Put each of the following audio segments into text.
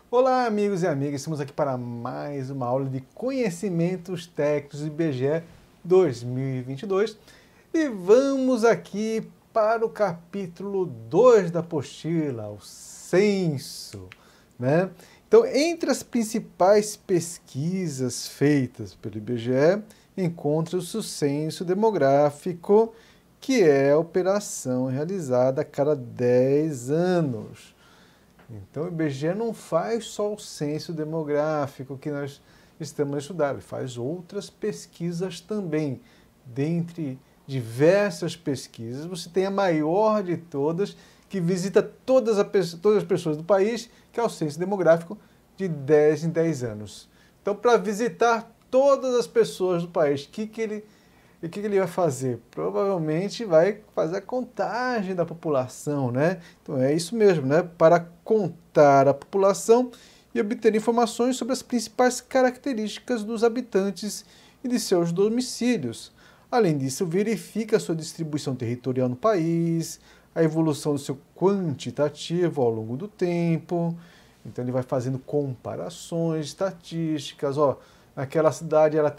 Olá, amigos e amigas, estamos aqui para mais uma aula de Conhecimentos Técnicos do IBGE 2022 e vamos aqui para o capítulo 2 da apostila, o censo, né? Então, entre as principais pesquisas feitas pelo IBGE, encontra-se o censo demográfico, que é a operação realizada a cada 10 anos. Então, o IBGE não faz só o censo demográfico que nós estamos a estudar, ele faz outras pesquisas também. Dentre diversas pesquisas, você tem a maior de todas, que visita todas as pessoas do país, que é o censo demográfico de 10 em 10 anos. Então, para visitar todas as pessoas do país, o que ele vai fazer? Provavelmente vai fazer a contagem da população, né? Então é isso mesmo, né? Para contar a população e obter informações sobre as principais características dos habitantes e de seus domicílios. Além disso, verifica a sua distribuição territorial no país, a evolução do seu quantitativo ao longo do tempo. Então ele vai fazendo comparações estatísticas. Ó, naquela cidade ela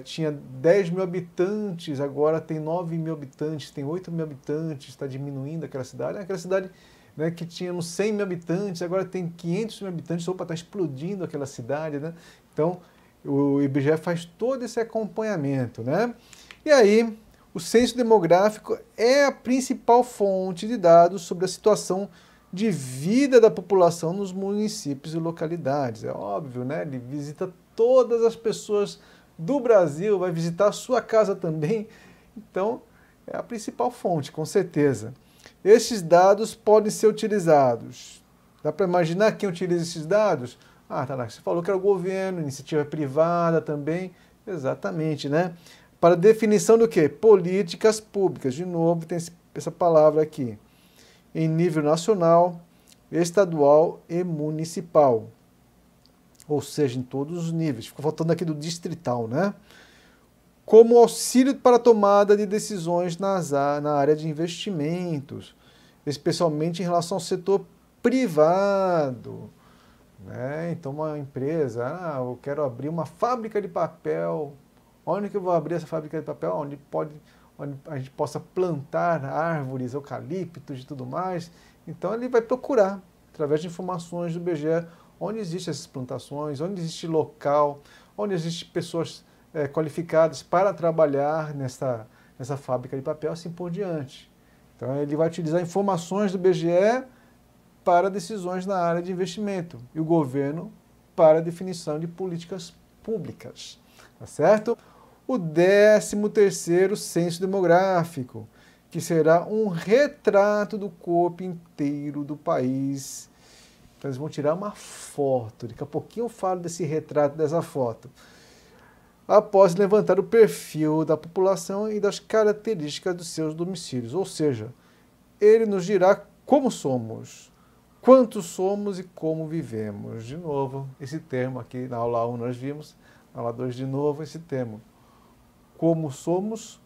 tinha 10 mil habitantes, agora tem 9 mil habitantes, tem 8 mil habitantes, está diminuindo aquela cidade. Aquela cidade, né, que tinha 100 mil habitantes, agora tem 500 mil habitantes, opa, está explodindo aquela cidade, né? Então, o IBGE faz todo esse acompanhamento, né? E aí, o censo demográfico é a principal fonte de dados sobre a situação de vida da população nos municípios e localidades. É óbvio, né? Ele visita todas as pessoas do Brasil, vai visitar a sua casa também. Então, é a principal fonte, com certeza. Esses dados podem ser utilizados. Dá para imaginar quem utiliza esses dados? Ah, tá lá, você falou que era o governo, iniciativa privada também. Exatamente, né? Para definição do quê? Políticas públicas. De novo, tem essa palavra aqui. Em nível nacional, estadual e municipal. Ou seja, em todos os níveis. Ficou faltando aqui do distrital, né? Como auxílio para a tomada de decisões na área de investimentos, especialmente em relação ao setor privado. Né? Então, uma empresa, eu quero abrir uma fábrica de papel. Onde que eu vou abrir essa fábrica de papel? Onde a gente possa plantar árvores, eucaliptos e tudo mais. Então, ele vai procurar, através de informações do IBGE, onde existem essas plantações, onde existe local, onde existem pessoas qualificadas para trabalhar nessa fábrica de papel, assim por diante. Então, ele vai utilizar informações do IBGE para decisões na área de investimento e o governo para a definição de políticas públicas. Tá certo? O 13º censo demográfico, que será um retrato do corpo inteiro do país. Então, eles vão tirar uma foto. Daqui a pouquinho eu falo desse retrato, dessa foto. Após levantar o perfil da população e das características dos seus domicílios. Ou seja, ele nos dirá como somos, quantos somos e como vivemos. De novo, esse termo aqui na aula 1 nós vimos, na aula 2 de novo esse termo. Como somos,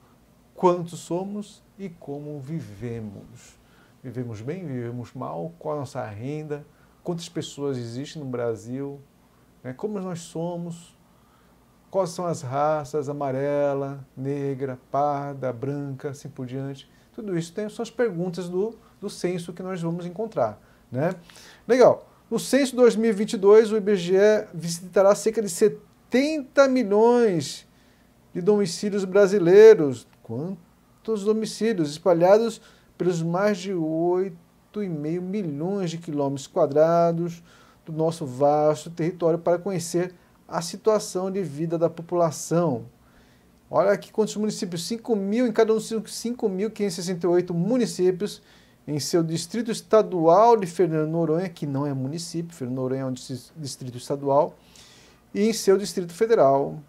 quantos somos e como vivemos. Vivemos bem, vivemos mal, qual a nossa renda, quantas pessoas existem no Brasil, né? Como nós somos, quais são as raças, amarela, negra, parda, branca, assim por diante. Tudo isso são as perguntas do censo que nós vamos encontrar. Né? Legal. No censo 2022, o IBGE visitará cerca de 70 milhões de domicílios brasileiros. Quantos domicílios? Espalhados pelos mais de 8,5 milhões de quilômetros quadrados do nosso vasto território para conhecer a situação de vida da população. Olha aqui quantos municípios, 5 mil, em cada um dos 5.568 municípios, em seu distrito estadual de Fernando Noronha, que não é município, Fernando Noronha é um distrito estadual, e em seu distrito federal.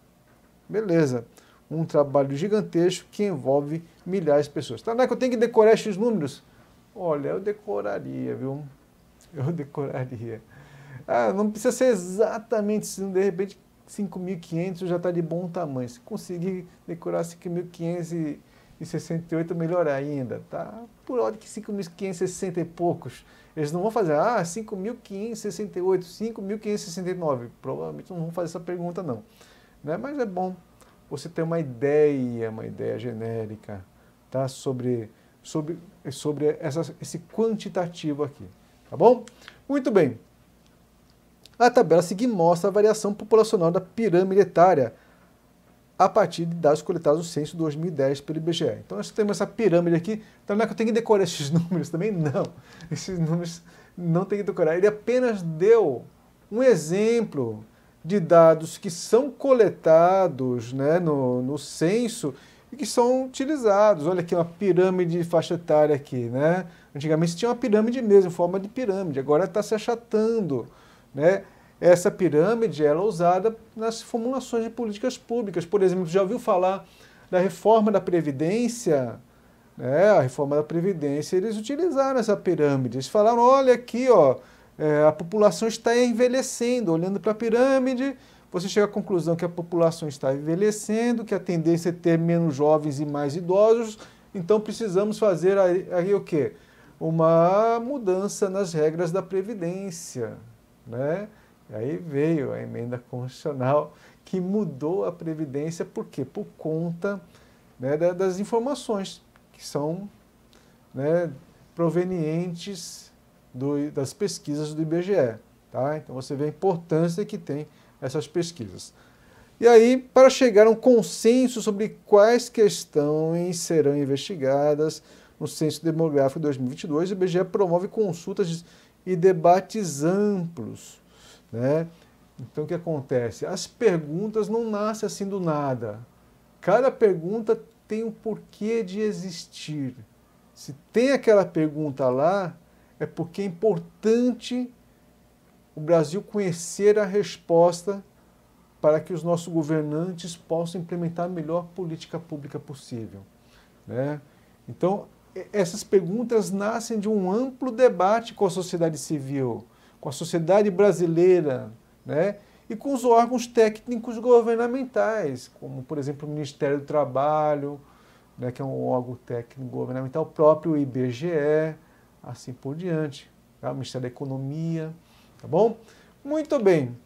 Beleza. Um trabalho gigantesco que envolve milhares de pessoas. Tá, não é que eu tenho que decorar esses números? Olha, eu decoraria, viu? Eu decoraria. Ah, não precisa ser exatamente, de repente 5.500 já está de bom tamanho. Se conseguir decorar 5.500 5.068, melhor ainda, tá? Por ordem que 5.560 e poucos. Eles não vão fazer, 5.568, 5.569. Provavelmente não vão fazer essa pergunta, não. Né? Mas é bom você ter uma ideia genérica, tá? sobre esse quantitativo aqui, tá bom? Muito bem. A tabela a seguir mostra a variação populacional da pirâmide etária a partir de dados coletados no censo 2010 pelo IBGE. Então nós temos essa pirâmide aqui, então não é que eu tenho que decorar esses números também, não. Esses números não tem que decorar. Ele apenas deu um exemplo de dados que são coletados, né, no censo e que são utilizados. Olha aqui uma pirâmide de faixa etária aqui, né? Antigamente tinha uma pirâmide mesmo, forma de pirâmide, agora está se achatando, né? Essa pirâmide ela é usada nas formulações de políticas públicas. Por exemplo, já ouviu falar da reforma da Previdência? Né? A reforma da Previdência, eles utilizaram essa pirâmide. Eles falaram, olha aqui, ó, a população está envelhecendo. Olhando para a pirâmide, você chega à conclusão que a população está envelhecendo, que a tendência é ter menos jovens e mais idosos, então precisamos fazer aí o quê? Uma mudança nas regras da Previdência, né? E aí veio a emenda constitucional que mudou a Previdência, por quê? Por conta, né, das informações que são, né, provenientes das pesquisas do IBGE. Tá? Então você vê a importância que tem essas pesquisas. E aí, para chegar a um consenso sobre quais questões serão investigadas no Censo Demográfico 2022, o IBGE promove consultas e debates amplos. Né? Então o que acontece? As perguntas não nascem assim do nada. Cada pergunta tem um porquê de existir. Se tem aquela pergunta lá, é porque é importante o Brasil conhecer a resposta para que os nossos governantes possam implementar a melhor política pública possível. Né? Então, essas perguntas nascem de um amplo debate com a sociedade civil, com a sociedade brasileira, né? E com os órgãos técnicos governamentais, como, por exemplo, o Ministério do Trabalho, né, que é um órgão técnico governamental, o próprio IBGE, assim por diante, tá? O Ministério da Economia, tá bom? Muito bem.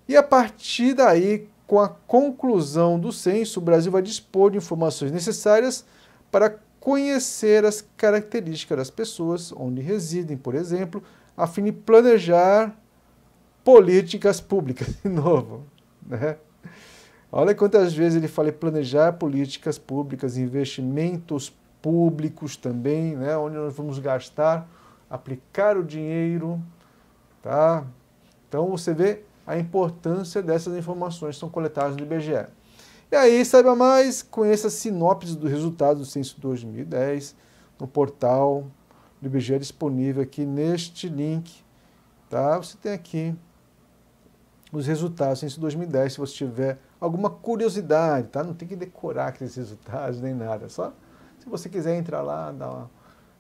E a partir daí, com a conclusão do censo, o Brasil vai dispor de informações necessárias para conhecer as características das pessoas, onde residem, por exemplo, a fim de planejar políticas públicas, de novo. Né? Olha quantas vezes ele fala em planejar políticas públicas, investimentos públicos também, né? Onde nós vamos gastar, aplicar o dinheiro. Tá? Então você vê a importância dessas informações que são coletadas no IBGE. E aí, saiba mais, conheça a sinopse do resultado do Censo 2010 no portal do IBGE disponível aqui neste link, tá? Você tem aqui os resultados do Censo 2010, se você tiver alguma curiosidade, tá? Não tem que decorar aqueles resultados nem nada, só se você quiser entrar lá, dar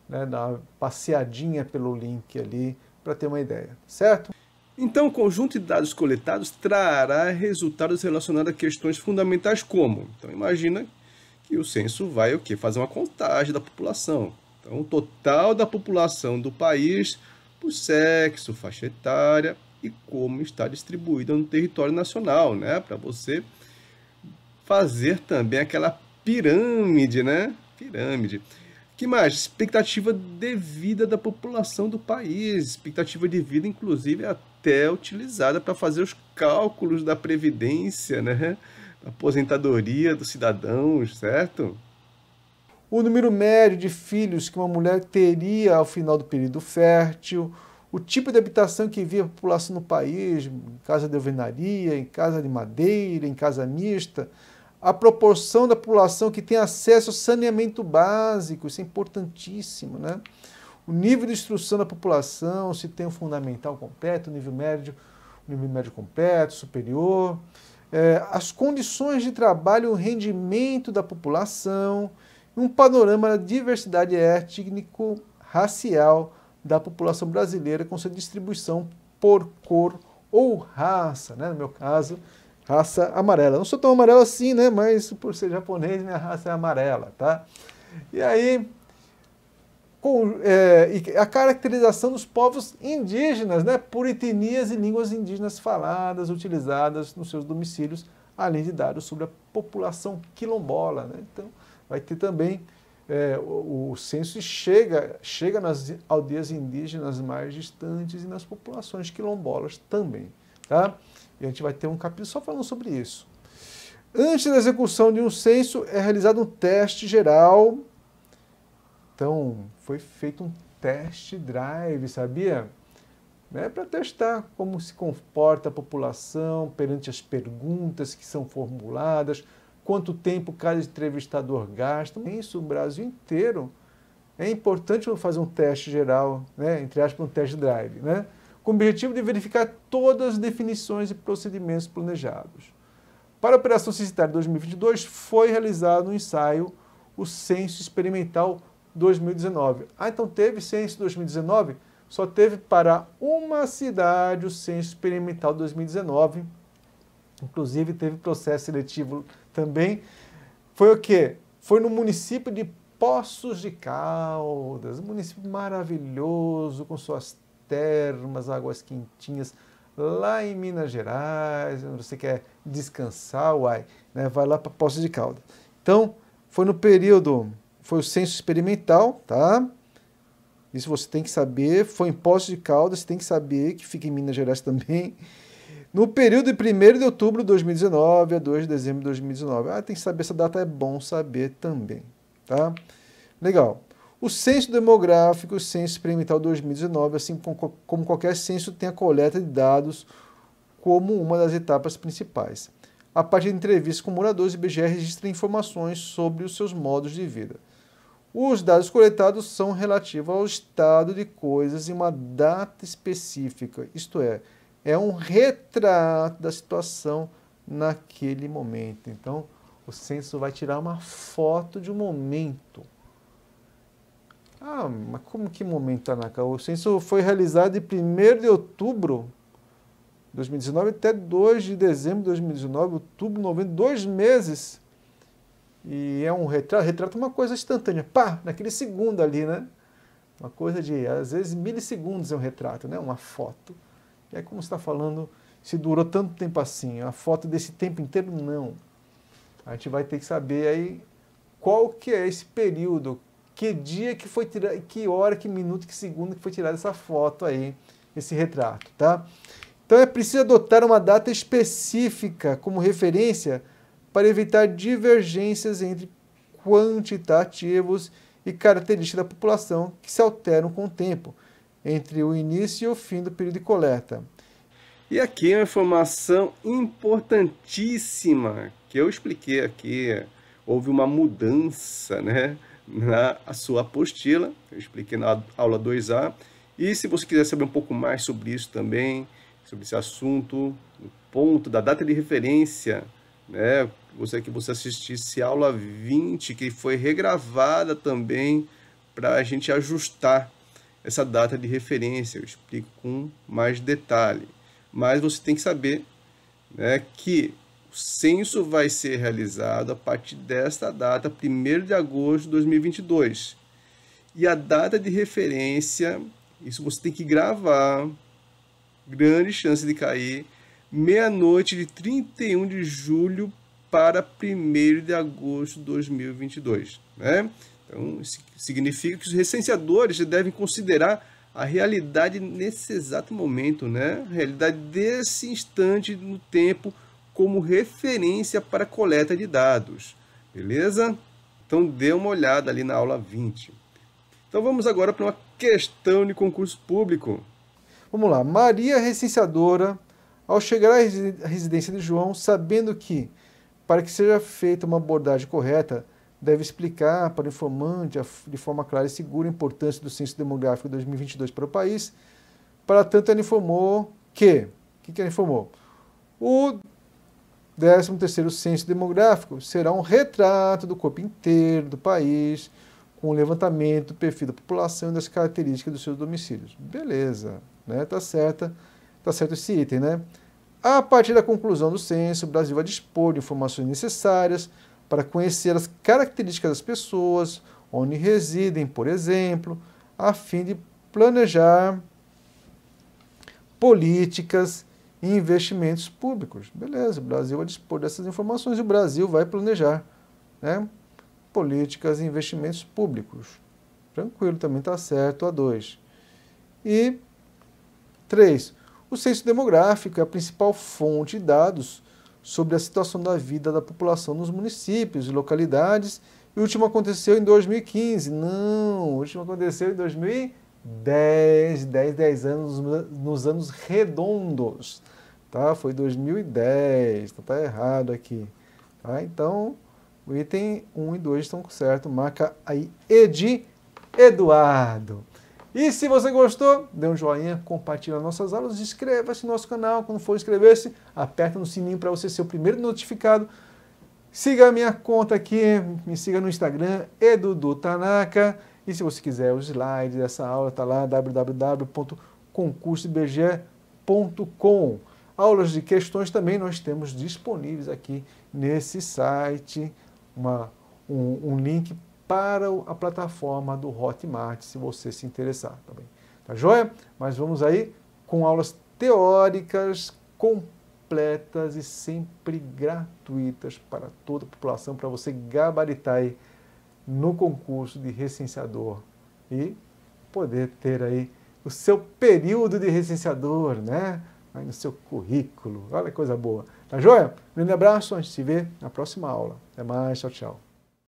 uma passeadinha pelo link ali para ter uma ideia, certo? Então, o conjunto de dados coletados trará resultados relacionados a questões fundamentais como, então imagina que o censo vai o quê? Fazer uma contagem da população. Então, o total da população do país por sexo, faixa etária e como está distribuída no território nacional, né? Para você fazer também aquela pirâmide, né? Pirâmide. Que mais? Expectativa de vida da população do país. Expectativa de vida, inclusive, até utilizada para fazer os cálculos da previdência, né? Da aposentadoria dos cidadãos, certo? O número médio de filhos que uma mulher teria ao final do período fértil, o tipo de habitação que vivia a população no país, em casa de alvenaria, em casa de madeira, em casa mista, a proporção da população que tem acesso ao saneamento básico, isso é importantíssimo, né? O nível de instrução da população, se tem o fundamental completo, o nível médio completo, superior, as condições de trabalho e o rendimento da população, um panorama da diversidade étnico-racial da população brasileira com sua distribuição por cor ou raça, né? No meu caso, raça amarela. Não sou tão amarelo assim, né? Mas por ser japonês, minha raça é amarela, tá? E aí, e a caracterização dos povos indígenas, né, por etnias e línguas indígenas faladas, utilizadas nos seus domicílios, além de dados sobre a população quilombola, né? Então, vai ter também, o censo chega nas aldeias indígenas mais distantes e nas populações quilombolas também, tá? E a gente vai ter um capítulo só falando sobre isso. Antes da execução de um censo, é realizado um teste geral. Então, foi feito um test drive, sabia? Né, para testar como se comporta a população perante as perguntas que são formuladas, quanto tempo cada entrevistador gasta. Isso, o Brasil inteiro. É importante fazer um teste geral, né, entre aspas, um test drive, né, com o objetivo de verificar todas as definições e procedimentos planejados. Para a Operação Censitária 2022, foi realizado um ensaio, o Censo Experimental 2019. Então teve censo 2019, só teve para uma cidade o censo experimental 2019. Inclusive teve processo seletivo também. Foi o quê? Foi no município de Poços de Caldas, um município maravilhoso, com suas termas, águas quentinhas, lá em Minas Gerais. Você quer descansar, né? Vai lá para Poços de Caldas. Então, foi no período... Foi o censo experimental, tá? Isso você tem que saber. Foi em Poços de Caldas, você tem que saber, que fica em Minas Gerais também. No período de 1º de outubro de 2019 a 2 de dezembro de 2019. Tem que saber, essa data é bom saber também, tá? Legal. O censo demográfico, o censo experimental 2019, assim como qualquer censo, tem a coleta de dados como uma das etapas principais. A partir de entrevistas com moradores, o IBGE registra informações sobre os seus modos de vida. Os dados coletados são relativos ao estado de coisas em uma data específica, isto é um retrato da situação naquele momento. Então, o censo vai tirar uma foto de um momento. Mas como que momento, Tanaka? O censo foi realizado de 1º de outubro de 2019 até 2 de dezembro de 2019, outubro, novembro, 2 meses. E é um retrato é uma coisa instantânea, naquele segundo ali, né? Uma coisa de, às vezes, milissegundos é um retrato, né? Uma foto. E aí, como você está falando, se durou tanto tempo assim, a foto desse tempo inteiro, não. A gente vai ter que saber aí qual que é esse período, que dia que foi tirado, que hora, que minuto, que segundo que foi tirada essa foto aí, esse retrato, tá? Então é preciso adotar uma data específica como referência para evitar divergências entre quantitativos e características da população que se alteram com o tempo, entre o início e o fim do período de coleta. E aqui é uma informação importantíssima que eu expliquei aqui. Houve uma mudança, né, na sua apostila, eu expliquei na aula 2A. E se você quiser saber um pouco mais sobre isso também, sobre esse assunto, o ponto da data de referência, né, gostaria que você assistisse a aula 20, que foi regravada também para a gente ajustar essa data de referência. Eu explico com mais detalhe. Mas você tem que saber, né, que o censo vai ser realizado a partir desta data, 1º de agosto de 2022. E a data de referência, isso você tem que gravar, grande chance de cair, meia-noite de 31 de julho para 1º de agosto de 2022. Né? Então, isso significa que os recenseadores devem considerar a realidade nesse exato momento, né? A realidade desse instante no tempo como referência para a coleta de dados. Beleza? Então, dê uma olhada ali na aula 20. Então, vamos agora para uma questão de concurso público. Vamos lá. Maria, recenseadora, ao chegar à residência de João, sabendo que, para que seja feita uma abordagem correta, deve explicar para o informante, de forma clara e segura, a importância do Censo Demográfico 2022 para o país. Para tanto, ela informou que... O que ela informou? O 13º Censo Demográfico será um retrato do corpo inteiro do país, com o levantamento do perfil da população e das características dos seus domicílios. Beleza, né? Tá certo esse item, né? A partir da conclusão do censo, o Brasil vai dispor de informações necessárias para conhecer as características das pessoas, onde residem, por exemplo, a fim de planejar políticas e investimentos públicos. Beleza, o Brasil vai dispor dessas informações e o Brasil vai planejar, né, políticas e investimentos públicos. Tranquilo, também está certo, A2. E 3. O censo demográfico é a principal fonte de dados sobre a situação da vida da população nos municípios e localidades. E o último aconteceu em 2015. Não, o último aconteceu em 2010, 10 anos, nos anos redondos. Tá? Foi 2010, tá errado aqui. Tá? Então, o item 1 e 2 estão certo. Marca aí Eduardo. E se você gostou, dê um joinha, compartilhe nossas aulas, inscreva-se no nosso canal. Quando for inscrever-se, aperta no sininho para você ser o primeiro notificado. Siga a minha conta aqui, me siga no Instagram, Edudutanaka. E se você quiser os slides dessa aula, está lá, www.concursodibg.com. Aulas de questões também nós temos disponíveis aqui nesse site, um link para a plataforma do Hotmart, se você se interessar, tá bem? Tá joia? Mas vamos aí com aulas teóricas completas e sempre gratuitas para toda a população, para você gabaritar aí no concurso de recenseador e poder ter aí o seu período de recenseador, né? Aí no seu currículo. Olha que coisa boa. Tá joia? Um grande abraço, a gente se vê na próxima aula. Até mais, tchau, tchau.